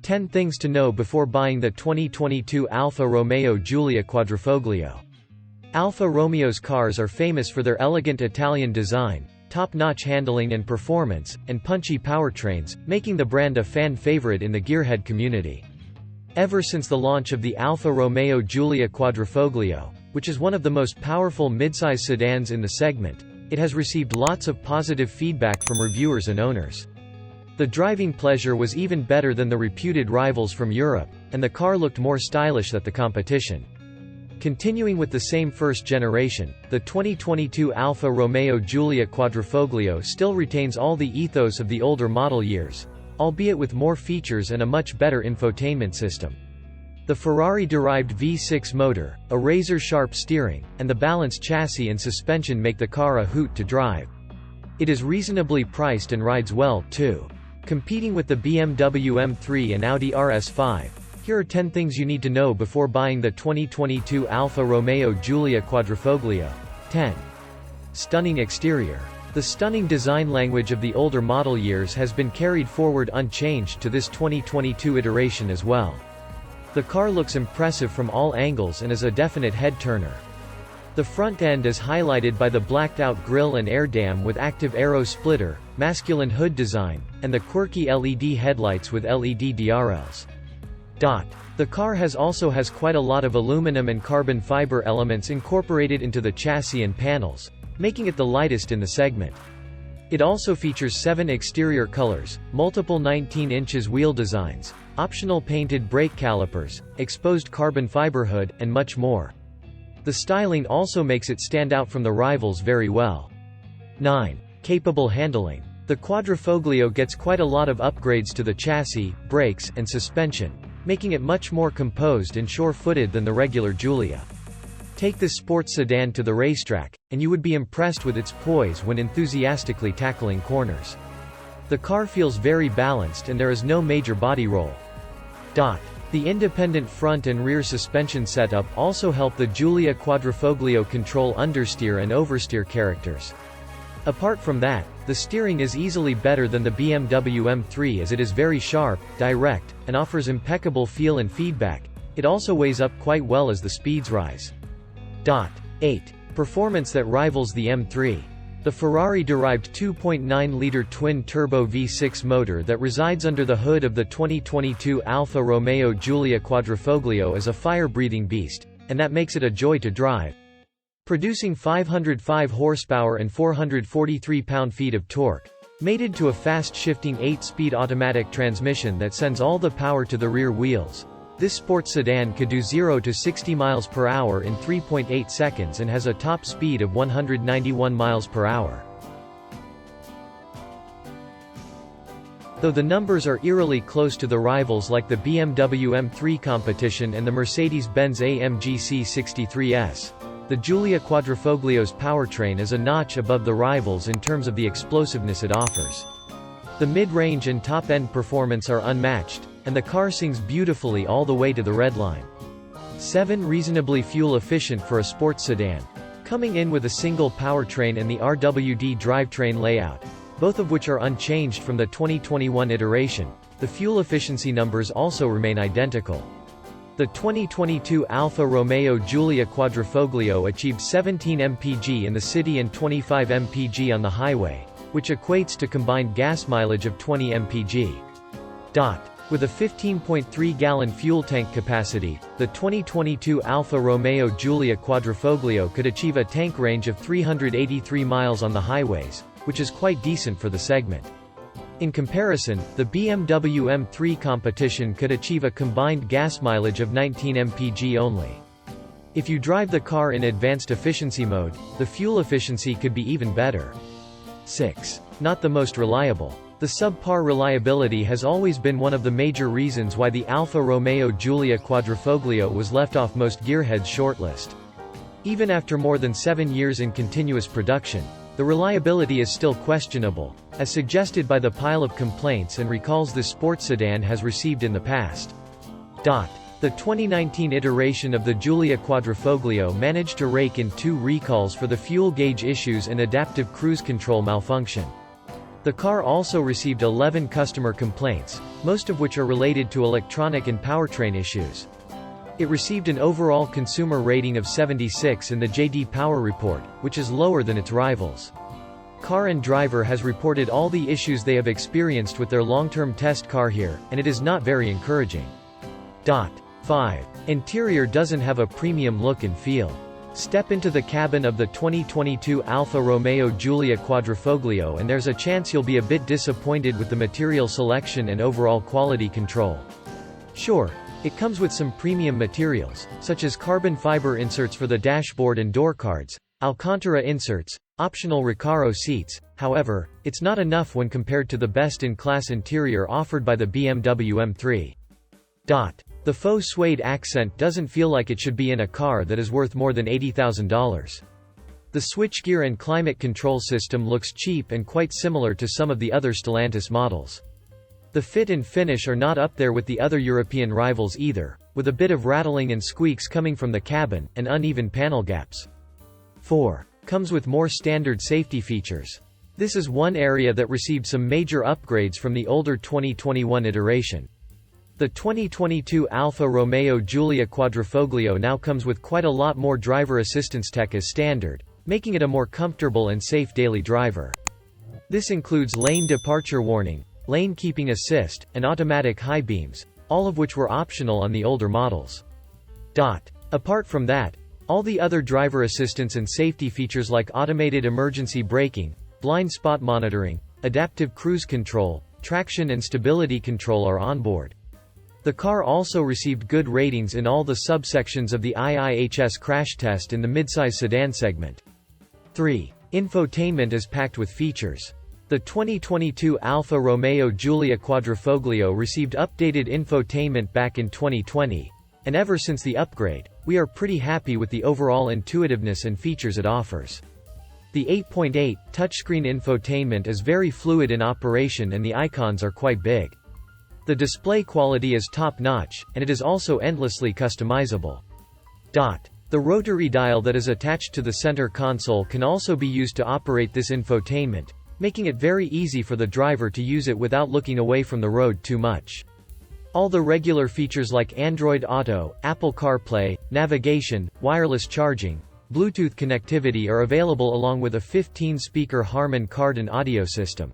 10 things to know before buying the 2022 Alfa Romeo Giulia Quadrifoglio. Alfa Romeo's cars are famous for their elegant Italian design, top-notch handling and performance, and punchy powertrains, making the brand a fan favorite in the gearhead community. Ever since the launch of the Alfa Romeo Giulia Quadrifoglio, which is one of the most powerful midsize sedans in the segment, it has received lots of positive feedback from reviewers and owners. The driving pleasure was even better than the reputed rivals from Europe, and the car looked more stylish than the competition. Continuing with the same first generation, the 2022 Alfa Romeo Giulia Quadrifoglio still retains all the ethos of the older model years, albeit with more features and a much better infotainment system. The Ferrari-derived V6 motor, a razor-sharp steering, and the balanced chassis and suspension make the car a hoot to drive. It is reasonably priced and rides well, too. Competing with the BMW M3 and Audi RS5, here are 10 things you need to know before buying the 2022 Alfa Romeo Giulia Quadrifoglio. 10. Stunning exterior. The stunning design language of the older model years has been carried forward unchanged to this 2022 iteration as well. The car looks impressive from all angles and is a definite head-turner. The front end is highlighted by the blacked-out grille and air dam with active aero splitter, masculine hood design, and the quirky LED headlights with LED DRLs. The car also has quite a lot of aluminum and carbon fiber elements incorporated into the chassis and panels, making it the lightest in the segment. It also features 7 exterior colors, multiple 19 inches wheel designs, optional painted brake calipers, exposed carbon fiber hood, and much more. The styling also makes it stand out from the rivals very well. 9. Capable handling. The Quadrifoglio gets quite a lot of upgrades to the chassis, brakes, and suspension, making it much more composed and sure-footed than the regular Giulia. Take this sports sedan to the racetrack, and you would be impressed with its poise when enthusiastically tackling corners. The car feels very balanced and there is no major body roll. The independent front and rear suspension setup also help the Giulia Quadrifoglio control understeer and oversteer characters. Apart from that, the steering is easily better than the BMW M3 as it is very sharp, direct, and offers impeccable feel and feedback. It also weighs up quite well as the speeds rise. 8. Performance that rivals the M3. The Ferrari-derived 2.9-liter twin-turbo V6 motor that resides under the hood of the 2022 Alfa Romeo Giulia Quadrifoglio is a fire-breathing beast, and that makes it a joy to drive. Producing 505 horsepower and 443 pound-feet of torque, mated to a fast-shifting 8-speed automatic transmission that sends all the power to the rear wheels, this sports sedan could do 0 to 60 miles per hour in 3.8 seconds and has a top speed of 191 miles per hour. Though the numbers are eerily close to the rivals like the BMW M3 competition and the Mercedes-Benz AMG C63S, the Giulia Quadrifoglio's powertrain is a notch above the rivals in terms of the explosiveness it offers. The mid-range and top-end performance are unmatched, and the car sings beautifully all the way to the red line. 7. Reasonably fuel-efficient for a sports sedan. Coming in with a single powertrain and the RWD drivetrain layout, both of which are unchanged from the 2021 iteration, the fuel efficiency numbers also remain identical. The 2022 Alfa Romeo Giulia Quadrifoglio achieved 17 mpg in the city and 25 mpg on the highway, which equates to combined gas mileage of 20 mpg. With a 15.3-gallon fuel tank capacity, the 2022 Alfa Romeo Giulia Quadrifoglio could achieve a tank range of 383 miles on the highways, which is quite decent for the segment. In comparison, the BMW M3 competition could achieve a combined gas mileage of 19 mpg only. If you drive the car in advanced efficiency mode, the fuel efficiency could be even better. 6. Not the most reliable. The subpar reliability has always been one of the major reasons why the Alfa Romeo Giulia Quadrifoglio was left off most gearheads' shortlist. Even after more than 7 years in continuous production, the reliability is still questionable, as suggested by the pile of complaints and recalls the sports sedan has received in the past. The 2019 iteration of the Giulia Quadrifoglio managed to rake in 2 recalls for the fuel gauge issues and adaptive cruise control malfunction. The car also received 11 customer complaints, most of which are related to electronic and powertrain issues. It received an overall consumer rating of 76 in the J.D. Power report, which is lower than its rivals. Car and Driver has reported all the issues they have experienced with their long-term test car here, and it is not very encouraging. 5. Interior doesn't have a premium look and feel. Step into the cabin of the 2022 Alfa Romeo Giulia Quadrifoglio and there's a chance you'll be a bit disappointed with the material selection and overall quality control. Sure, it comes with some premium materials, such as carbon fiber inserts for the dashboard and door cards, Alcantara inserts, optional Recaro seats. However, it's not enough when compared to the best-in-class interior offered by the BMW M3. The faux suede accent doesn't feel like it should be in a car that is worth more than $80,000. The switchgear and climate control system looks cheap and quite similar to some of the other Stellantis models. The fit and finish are not up there with the other European rivals either, with a bit of rattling and squeaks coming from the cabin, and uneven panel gaps. 4. Comes with more standard safety features. This is one area that received some major upgrades from the older 2021 iteration. The 2022 Alfa Romeo Giulia Quadrifoglio now comes with quite a lot more driver assistance tech as standard, making it a more comfortable and safe daily driver. This includes lane departure warning, lane keeping assist, and automatic high beams, all of which were optional on the older models. Apart from that, all the other driver assistance and safety features like automated emergency braking, blind spot monitoring, adaptive cruise control, traction and stability control are on board. The car also received good ratings in all the subsections of the IIHS crash test in the midsize sedan segment. 3. Infotainment is packed with features. The 2022 Alfa Romeo Giulia Quadrifoglio received updated infotainment back in 2020, and ever since the upgrade, we are pretty happy with the overall intuitiveness and features it offers. The 8.8 touchscreen infotainment is very fluid in operation and the icons are quite big. The display quality is top-notch, and it is also endlessly customizable. The rotary dial that is attached to the center console can also be used to operate this infotainment, making it very easy for the driver to use it without looking away from the road too much. All the regular features like Android Auto, Apple CarPlay, navigation, wireless charging, Bluetooth connectivity are available along with a 15-speaker Harman Kardon audio system.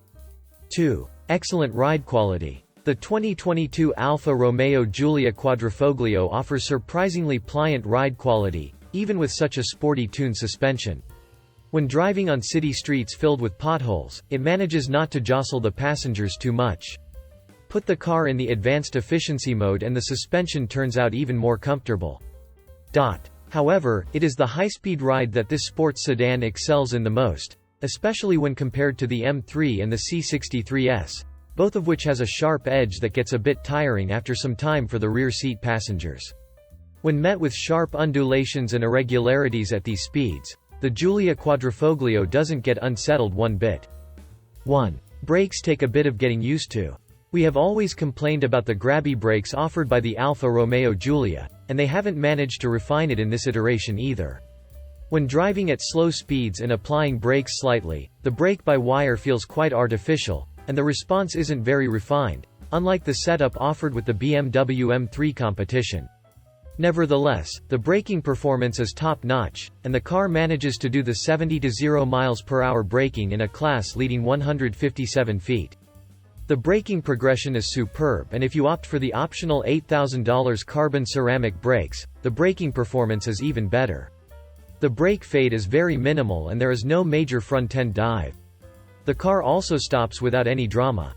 2. Excellent ride quality. The 2022 Alfa Romeo Giulia Quadrifoglio offers surprisingly pliant ride quality, even with such a sporty tuned suspension. When driving on city streets filled with potholes, it manages not to jostle the passengers too much. Put the car in the advanced efficiency mode and the suspension turns out even more comfortable. However, it is the high-speed ride that this sports sedan excels in the most, especially when compared to the M3 and the C63S. Both of which has a sharp edge that gets a bit tiring after some time for the rear seat passengers. When met with sharp undulations and irregularities at these speeds, the Giulia Quadrifoglio doesn't get unsettled one bit. 1. Brakes take a bit of getting used to. We have always complained about the grabby brakes offered by the Alfa Romeo Giulia, and they haven't managed to refine it in this iteration either. When driving at slow speeds and applying brakes slightly, the brake-by-wire feels quite artificial, and the response isn't very refined, unlike the setup offered with the BMW M3 competition. Nevertheless, the braking performance is top-notch, and the car manages to do the 70 to 0 mph braking in a class-leading 157 feet. The braking progression is superb, and if you opt for the optional $8,000 carbon ceramic brakes, the braking performance is even better. The brake fade is very minimal and there is no major front-end dive. The car also stops without any drama.